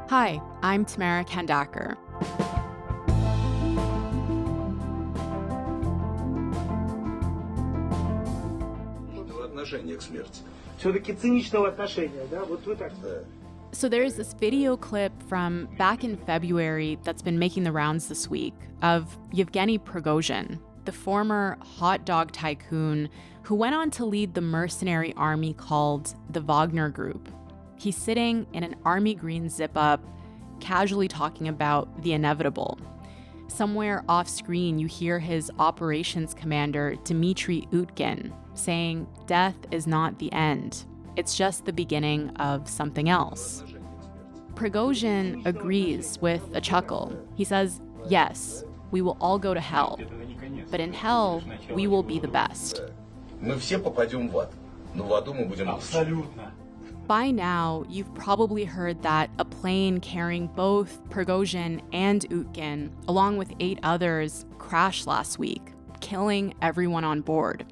Hi, I'm Tamara Kandaker. Отношение к смерти. Все-таки циничного отношения, да? Вот вы так. So there's this video clip from back in February that's been making the rounds this week of Yevgeny Prigozhin, the former hot dog tycoon who went on to lead the mercenary army called the Wagner Group. He's sitting in an army green zip-up, casually talking about the inevitable. Somewhere off screen, you hear his operations commander, Dmitry Utkin, saying death is not the end. It's just the beginning of something else. Prigozhin agrees with a chuckle. He says, yes, we will all go to hell. But in hell, we will be the best. Мы все попадем в ад, но в аду мы будем лучше. By now, you've probably heard that a plane carrying both Prigozhin and Utkin, along with 8 others, crashed last week, killing everyone on board.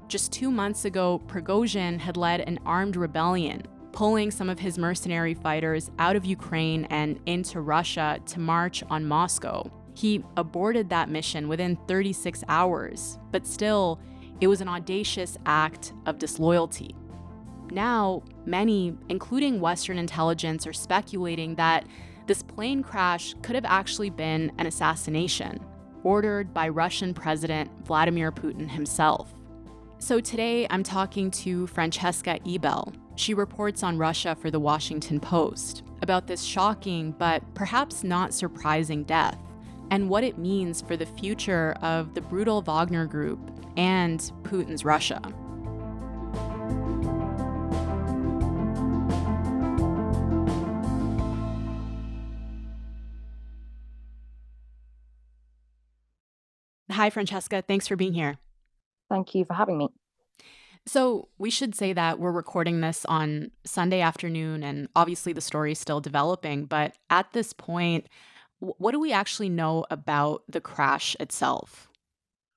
Just 2 months ago, Prigozhin had led an armed rebellion, pulling some of his mercenary fighters out of Ukraine and into Russia to march on Moscow. He aborted that mission within 36 hours, but still, it was an audacious act of disloyalty. Now, many, including Western intelligence, are speculating that this plane crash could have actually been an assassination, ordered by Russian President Vladimir Putin himself. So today, I'm talking to Francesca Ebel. She reports on Russia for the Washington Post about this shocking but perhaps not surprising death and what it means for the future of the brutal Wagner Group and Putin's Russia. Hi, Francesca. Thanks for being here. Thank you for having me. So we should say that we're recording this on Sunday afternoon, and obviously the story is still developing. But at this point, what do we actually know about the crash itself?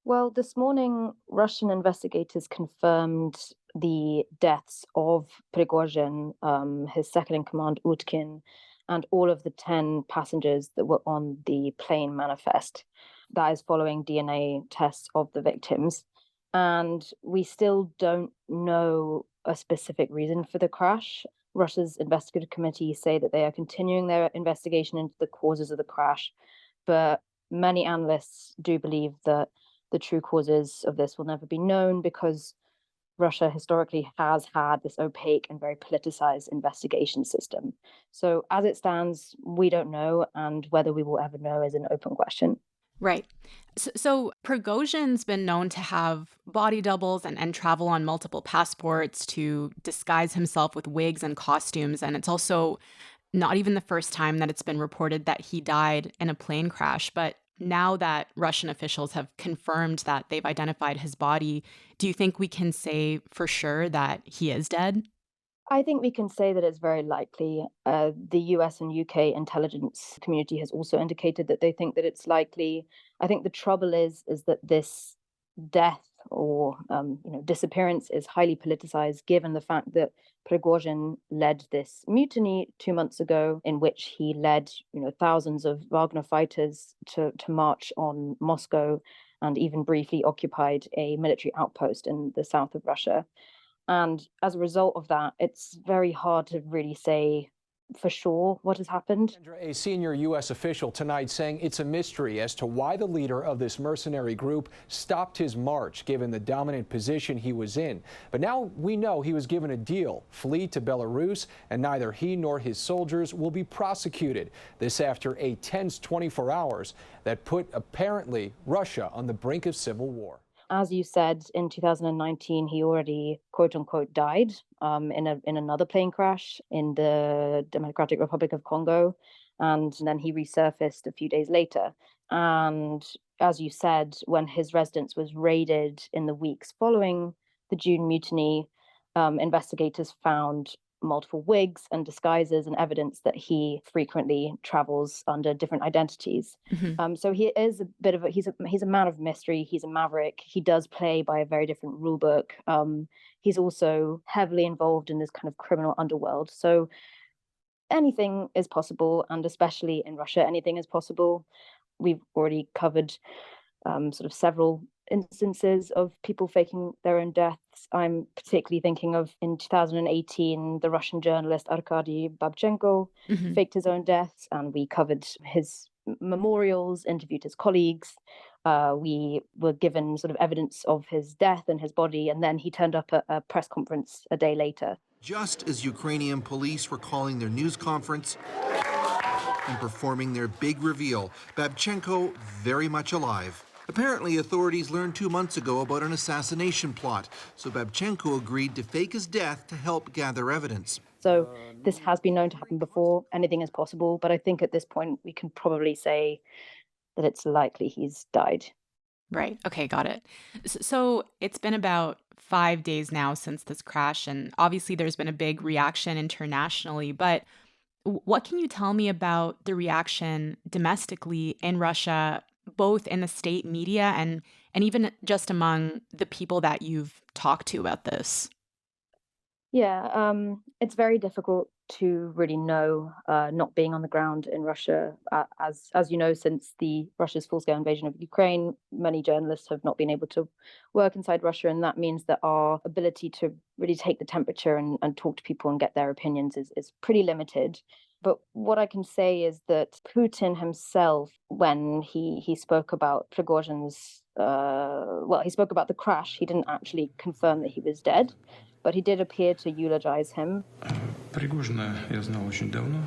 Well, this morning, Russian investigators confirmed the deaths of Prigozhin, his second-in-command Utkin, and all of the 10 passengers that were on the plane manifest. That is following DNA tests of the victims. And we still don't know a specific reason for the crash. Russia's investigative committee say that they are continuing their investigation into the causes of the crash, but many analysts do believe that the true causes of this will never be known because Russia historically has had this opaque and very politicized investigation system. So as it stands, we don't know, and whether we will ever know is an open question. Right. So Prigozhin's been known to have body doubles and travel on multiple passports to disguise himself with wigs and costumes. And it's also not even the first time that it's been reported that he died in a plane crash. But now that Russian officials have confirmed that they've identified his body, do you think we can say for sure that he is dead? I think we can say that it's very likely. The US and UK intelligence community has also indicated that they think that it's likely. I think the trouble is that this death or disappearance is highly politicized, given the fact that Prigozhin led this mutiny 2 months ago, in which he led thousands of Wagner fighters to march on Moscow, and even briefly occupied a military outpost in the south of Russia. And as a result of that, it's very hard to really say for sure what has happened. A senior U.S. official tonight saying it's a mystery as to why the leader of this mercenary group stopped his march, given the dominant position he was in. But now we know he was given a deal: flee to Belarus, and neither he nor his soldiers will be prosecuted. This after a tense 24 hours that put, apparently, Russia on the brink of civil war. As you said, in 2019, he already, quote unquote, died in another plane crash in the Democratic Republic of Congo. And then he resurfaced a few days later. And as you said, when his residence was raided in the weeks following the June mutiny, investigators found multiple wigs and disguises and evidence that he frequently travels under different identities. So he is a bit of he's a man of mystery. He's a maverick. He does play by a very different rule book. He's also heavily involved in this kind of criminal underworld. So anything is possible, and especially in Russia, anything is possible. We've already covered sort of several instances of people faking their own deaths. I'm particularly thinking of in 2018, the Russian journalist Arkady Babchenko faked his own death, and we covered his memorials, interviewed his colleagues. We were given sort of evidence of his death and his body, and then he turned up at a press conference a day later. Just as Ukrainian police were calling their news conference and performing their big reveal, Babchenko very much alive. Apparently, authorities learned 2 months ago about an assassination plot, so Babchenko agreed to fake his death to help gather evidence. So this has been known to happen before. Anything is possible, but I think at this point we can probably say that it's likely he's died. Right. Okay, got it. So it's been about 5 days now since this crash, and obviously there's been a big reaction internationally, but what can you tell me about the reaction domestically in Russia, both in the state media and even just among the people that you've talked to about this? Yeah, it's very difficult to really know, not being on the ground in Russia. As you know, since Russia's full-scale invasion of Ukraine, many journalists have not been able to work inside Russia, and that means that our ability to really take the temperature and talk to people and get their opinions is pretty limited. But what I can say is that Putin himself, when he spoke about Prigozhin's, he spoke about the crash, he didn't actually confirm that he was dead, but he did appear to eulogize him. Пригожина я знал очень давно.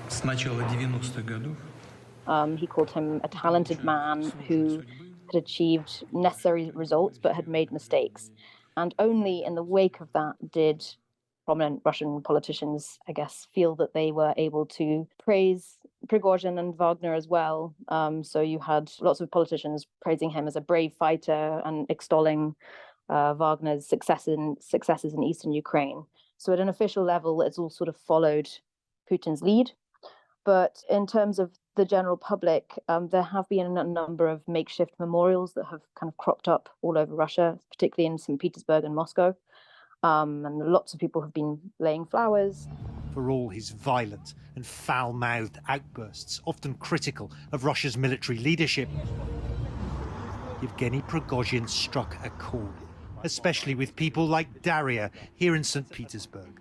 С начала 90-х годов. He called him a talented man who had achieved necessary results but had made mistakes. And only in the wake of that did prominent Russian politicians, I guess, feel that they were able to praise Prigozhin and Wagner as well. So you had lots of politicians praising him as a brave fighter and extolling Wagner's successes in eastern Ukraine. So at an official level, it's all sort of followed Putin's lead. But in terms of the general public, there have been a number of makeshift memorials that have kind of cropped up all over Russia, particularly in St. Petersburg and Moscow. And lots of people have been laying flowers. For all his violent and foul-mouthed outbursts, often critical of Russia's military leadership, Yevgeny Prigozhin struck a chord, especially with people like Daria here in St. Petersburg.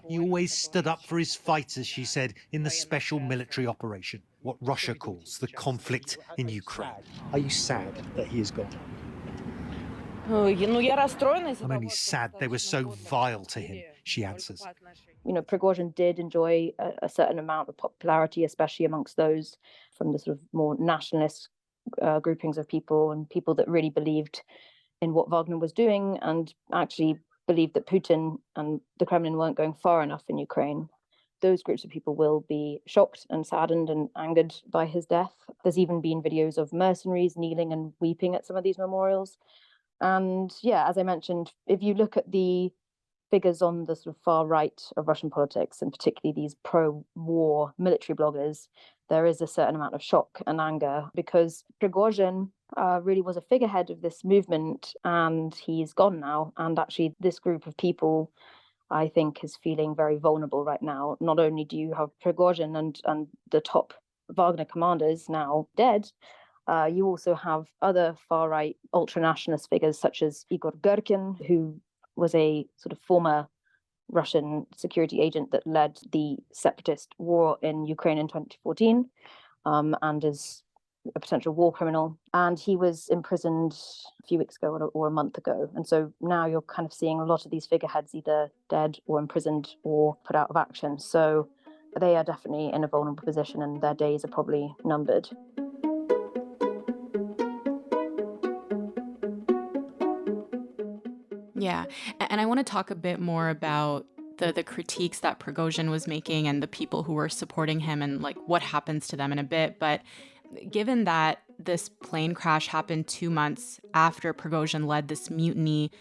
He always stood up for his fighters, she said, in the special military operation, what Russia calls the conflict in Ukraine. Are you sad that he is gone? I'm only sad they were so vile to him, she answers. You know, Prigozhin did enjoy a certain amount of popularity, especially amongst those from the sort of more nationalist groupings of people and people that really believed in what Wagner was doing and actually believed that Putin and the Kremlin weren't going far enough in Ukraine. Those groups of people will be shocked and saddened and angered by his death. There's even been videos of mercenaries kneeling and weeping at some of these memorials. And yeah, as I mentioned, if you look at the figures on the sort of far right of Russian politics, and particularly these pro-war military bloggers, there is a certain amount of shock and anger because Prigozhin really was a figurehead of this movement, and he's gone now. And actually, this group of people, I think, is feeling very vulnerable right now. Not only do you have Prigozhin and the top Wagner commanders now dead, you also have other far-right ultra-nationalist figures such as Igor Girkin, who was a sort of former Russian security agent that led the separatist war in Ukraine in 2014 and is a potential war criminal. And he was imprisoned a few weeks ago or a month ago. And so now you're kind of seeing a lot of these figureheads either dead or imprisoned or put out of action. So they are definitely in a vulnerable position and their days are probably numbered. Yeah. And I want to talk a bit more about the critiques that Prigozhin was making and the people who were supporting him and like what happens to them in a bit. But given that this plane crash happened 2 months after Prigozhin led this mutiny,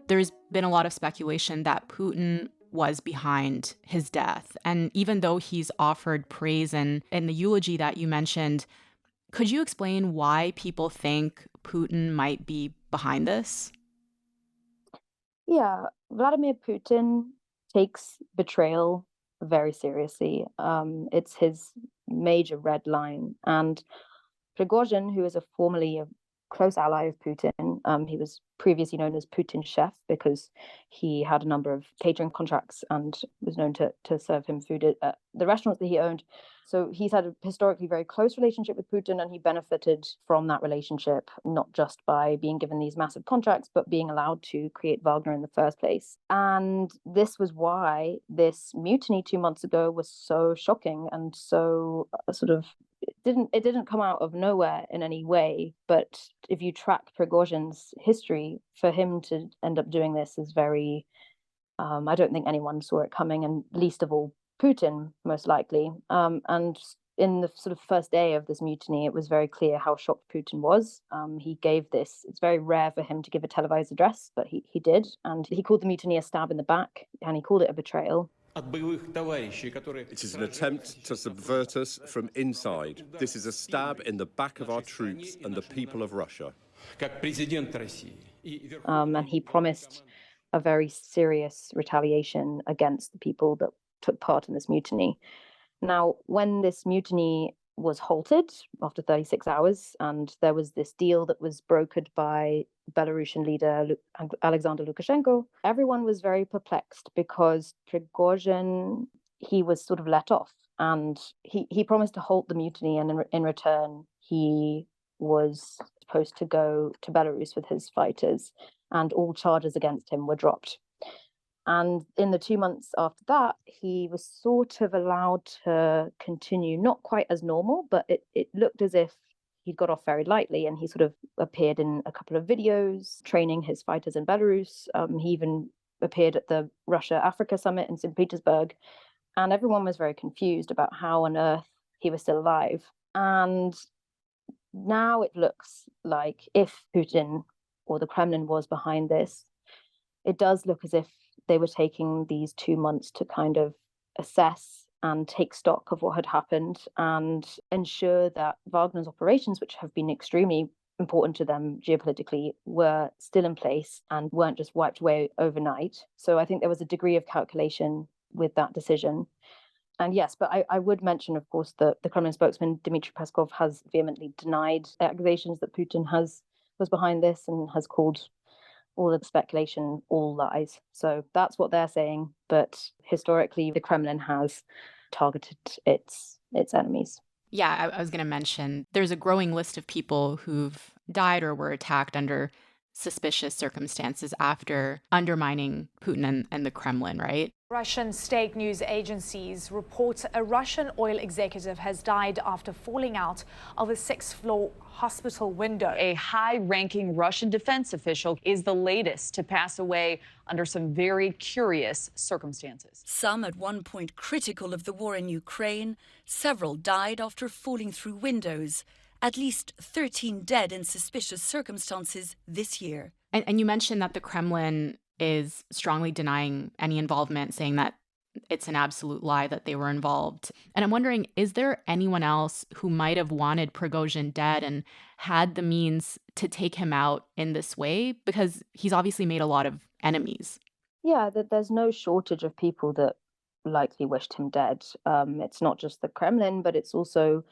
there's been a lot of speculation that Putin was behind his death. And even though he's offered praise in the eulogy that you mentioned, could you explain why people think Putin might be behind this? Yeah, Vladimir Putin takes betrayal very seriously. It's his major red line. And Prigozhin, who is formerly a close ally of Putin, he was previously known as Putin's chef because he had a number of catering contracts and was known to serve him food at the restaurants that he owned. So he's had a historically very close relationship with Putin, and he benefited from that relationship, not just by being given these massive contracts, but being allowed to create Wagner in the first place. And this was why this mutiny 2 months ago was so shocking and so sort of it didn't come out of nowhere in any way. But if you track Prigozhin's history, for him to end up doing this is very, I don't think anyone saw it coming, and least of all Putin, most likely. And in the sort of first day of this mutiny, it was very clear how shocked Putin was. He gave this, it's very rare for him to give a televised address, but he did. And he called the mutiny a stab in the back, and he called it a betrayal. It is an attempt to subvert us from inside. This is a stab in the back of our troops and the people of Russia. And he promised a very serious retaliation against the people that took part in this mutiny. Now, when this mutiny was halted after 36 hours, and there was this deal that was brokered by Belarusian leader Alexander Lukashenko, everyone was very perplexed because Prigozhin, he was sort of let off, and he promised to halt the mutiny, and in return, he was supposed to go to Belarus with his fighters, and all charges against him were dropped. And in the 2 months after that, he was sort of allowed to continue, not quite as normal, but it looked as if he got off very lightly, and he sort of appeared in a couple of videos training his fighters in Belarus. He even appeared at the Russia-Africa summit in St. Petersburg, and everyone was very confused about how on earth he was still alive. And now it looks like if Putin or the Kremlin was behind this, it does look as if they were taking these 2 months to kind of assess and take stock of what had happened and ensure that Wagner's operations, which have been extremely important to them geopolitically, were still in place and weren't just wiped away overnight. So I think there was a degree of calculation with that decision. And yes, but I would mention, of course, that the Kremlin spokesman, Dmitry Peskov, has vehemently denied accusations that Putin was behind this and has called all of the speculation all lies. So that's what they're saying. But historically, the Kremlin has targeted its enemies. Yeah, I was going to mention there's a growing list of people who've died or were attacked under suspicious circumstances after undermining Putin and the Kremlin, right? Russian state news agencies report a Russian oil executive has died after falling out of a 6th-floor hospital window. A high-ranking Russian defense official is the latest to pass away under some very curious circumstances. Some at one point critical of the war in Ukraine, several died after falling through windows. At least 13 dead in suspicious circumstances this year. And you mentioned that the Kremlin is strongly denying any involvement, saying that it's an absolute lie that they were involved. And I'm wondering, is there anyone else who might have wanted Prigozhin dead and had the means to take him out in this way? Because he's obviously made a lot of enemies. Yeah, there's no shortage of people that likely wished him dead. It's not just the Kremlin, but it's also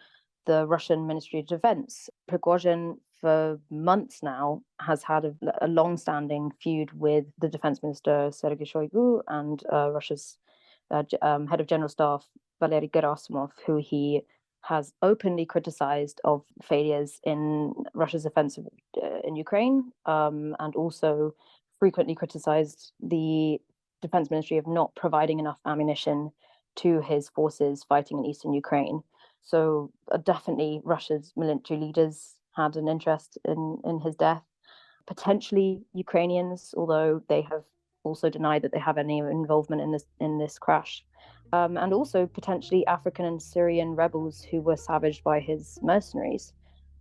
the Russian Ministry of Defense. Prigozhin, for months now, has had a long-standing feud with the defense minister, Sergei Shoigu, and Russia's head of general staff, Valery Gerasimov, who he has openly criticized of failures in Russia's offensive in Ukraine, and also frequently criticized the defense ministry of not providing enough ammunition to his forces fighting in eastern Ukraine. So definitely Russia's military leaders had an interest in his death. Potentially Ukrainians, although they have also denied that they have any involvement in this crash. And also potentially African and Syrian rebels who were savaged by his mercenaries.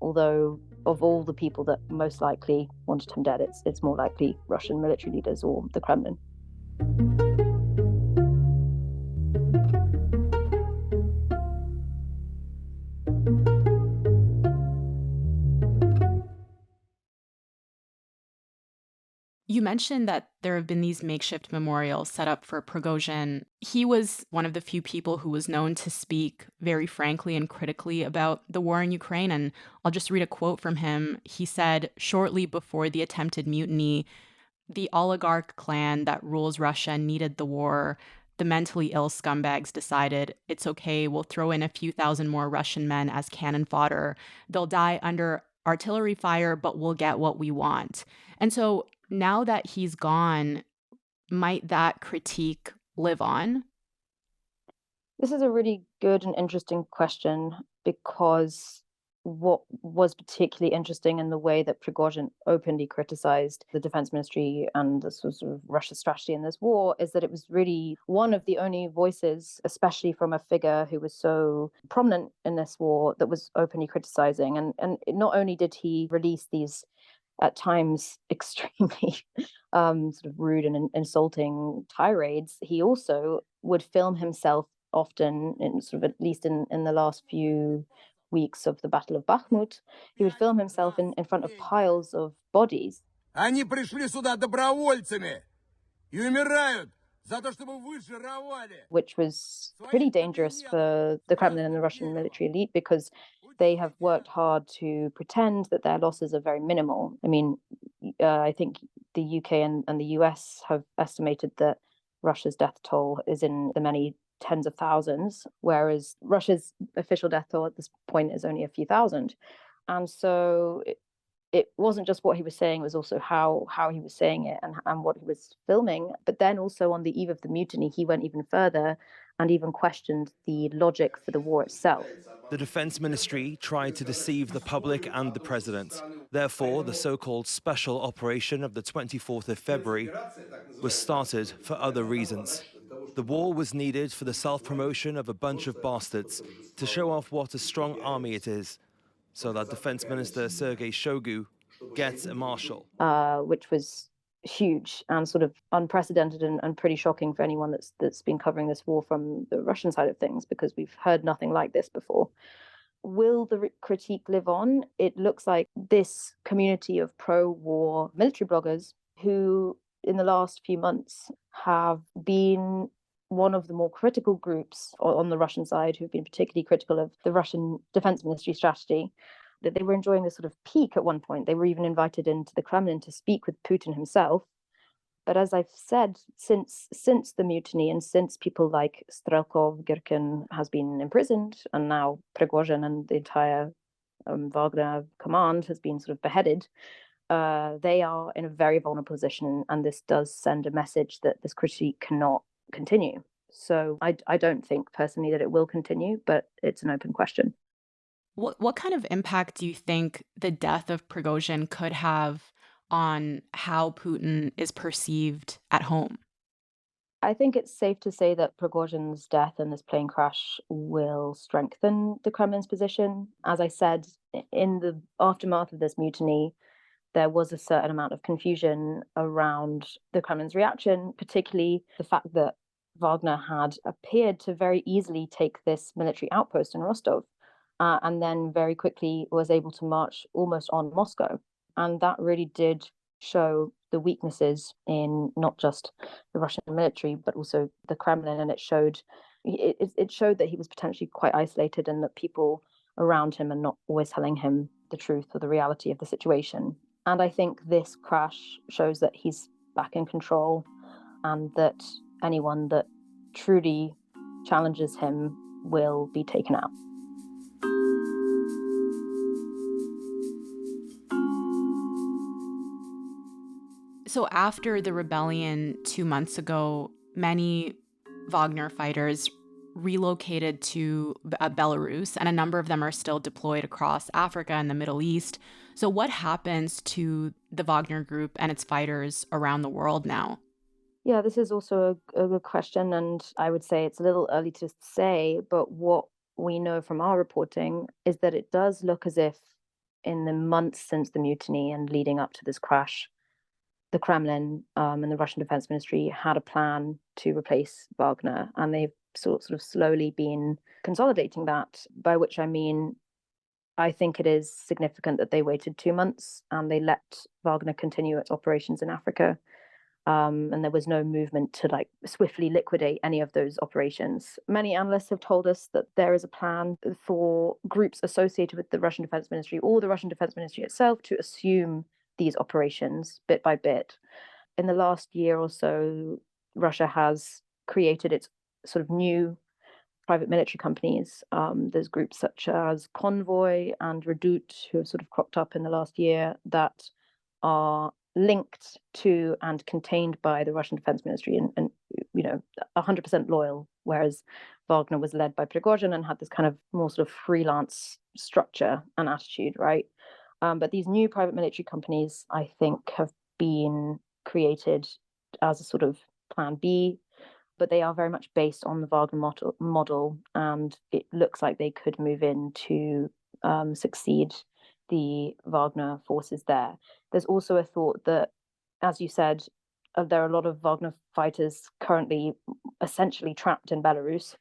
Although of all the people that most likely wanted him dead, it's more likely Russian military leaders or the Kremlin. You You mentioned that there have been these makeshift memorials set up for Prigozhin. He was one of the few people who was known to speak very frankly and critically about the war in Ukraine. And I'll just read a quote from him. He said, shortly before the attempted mutiny, the oligarch clan that rules Russia needed the war. The mentally ill scumbags decided, it's okay, we'll throw in a few thousand more Russian men as cannon fodder. They'll die under artillery fire, but we'll get what we want. And so now that he's gone, might that critique live on? This is a really good and interesting question, because what was particularly interesting in the way that Prigozhin openly criticized the defense ministry and the sort of Russia's strategy in this war is that it was really one of the only voices, especially from a figure who was so prominent in this war, that was openly criticizing. And not only did he release these at times extremely sort of rude and insulting tirades, he also would film himself often, in sort of at least in the last few weeks of the Battle of Bakhmut, he would film himself in front of piles of bodies. Они пришли сюда добровольцами и умирают за то, чтобы вы жировали. Which was pretty dangerous for the Kremlin and the Russian military elite, because they have worked hard to pretend that their losses are very minimal. I mean, I think the UK and the US have estimated that Russia's death toll is in the many tens of thousands, whereas Russia's official death toll at this point is only a few thousand. And so it wasn't just what he was saying, it was also how he was saying it and what he was filming. But then also on the eve of the mutiny, he went even further and even questioned the logic for the war itself. The defense ministry tried to deceive the public and the president. Therefore, the so-called special operation of the 24th of February was started for other reasons. The war was needed for the self-promotion of a bunch of bastards to show off what a strong army it is, so that Defense Minister Sergei Shoigu gets a marshal. Which was huge and sort of unprecedented and pretty shocking for anyone that's been covering this war from the Russian side of things, because we've heard nothing like this before. Will the critique live on? It looks like this community of pro-war military bloggers, who in the last few months have been one of the more critical groups on the Russian side, who've been particularly critical of the Russian defense ministry strategy, that they were enjoying this sort of peak at one point. They were even invited into the Kremlin to speak with Putin himself. But as I've said, since the mutiny and since people like Strelkov, Girkin has been imprisoned, and now Prigozhin and the entire Wagner command has been sort of beheaded, they are in a very vulnerable position, and this does send a message that this critique cannot continue. So I don't think personally that it will continue, but it's an open question. What kind of impact do you think the death of Prigozhin could have on how Putin is perceived at home? I think it's safe to say that Prigozhin's death and this plane crash will strengthen the Kremlin's position. As I said, in the aftermath of this mutiny, there was a certain amount of confusion around the Kremlin's reaction, particularly the fact that Wagner had appeared to very easily take this military outpost in Rostov, and then very quickly was able to march almost on Moscow. And that really did show the weaknesses in not just the Russian military, but also the Kremlin. And it showed that he was potentially quite isolated, and that people around him are not always telling him the truth or the reality of the situation. And I think this crash shows that he's back in control, and that anyone that truly challenges him will be taken out. So after the rebellion 2 months ago, many Wagner fighters relocated to Belarus, and a number of them are still deployed across Africa and the Middle East. So what happens to the Wagner Group and its fighters around the world now? Yeah, this is also a good question, and I would say it's a little early to say, but what we know from our reporting is that it does look as if in the months since the mutiny and leading up to this crash, the Kremlin and the Russian Defense Ministry had a plan to replace Wagner, and they've sort of slowly been consolidating that, by which I mean, I think it is significant that they waited 2 months and they let Wagner continue its operations in Africa. And there was no movement to like swiftly liquidate any of those operations. Many analysts have told us that there is a plan for groups associated with the Russian Defense Ministry or the Russian Defense Ministry itself to assume these operations bit by bit. In the last year or so, Russia has created its sort of new private military companies. There's groups such as Convoy and Redoute who have sort of cropped up in the last year that are linked to and contained by the Russian Defense Ministry and 100% loyal, whereas Wagner was led by Prigozhin and had this kind of more sort of freelance structure and attitude, right? But these new private military companies, I think, have been created as a sort of plan B, but they are very much based on the Wagner model, and it looks like they could move in to succeed the Wagner forces there. There's also a thought that, as you said, there are a lot of Wagner fighters currently essentially trapped in Belarus.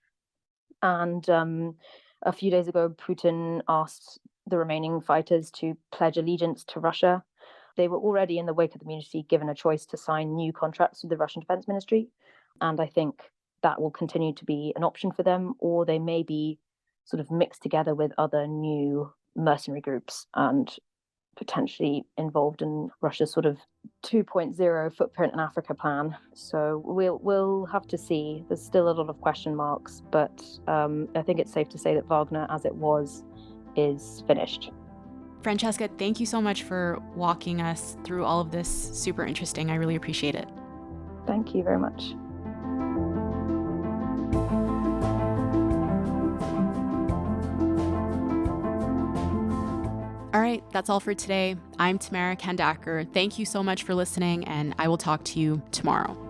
And a few days ago, Putin asked the remaining fighters to pledge allegiance to Russia. They were already, in the wake of the immunity, given a choice to sign new contracts with the Russian Defense Ministry. And I think that will continue to be an option for them, or they may be sort of mixed together with other new mercenary groups and potentially involved in Russia's sort of 2.0 footprint in Africa plan. So we'll have to see. There's still a lot of question marks, but I think it's safe to say that Wagner, as it was, is finished. Francesca, thank you so much for walking us through all of this. Super interesting. I really appreciate it. Thank you very much. All right, that's all for today. I'm Tamara Kandaker. Thank you so much for listening, and I will talk to you tomorrow.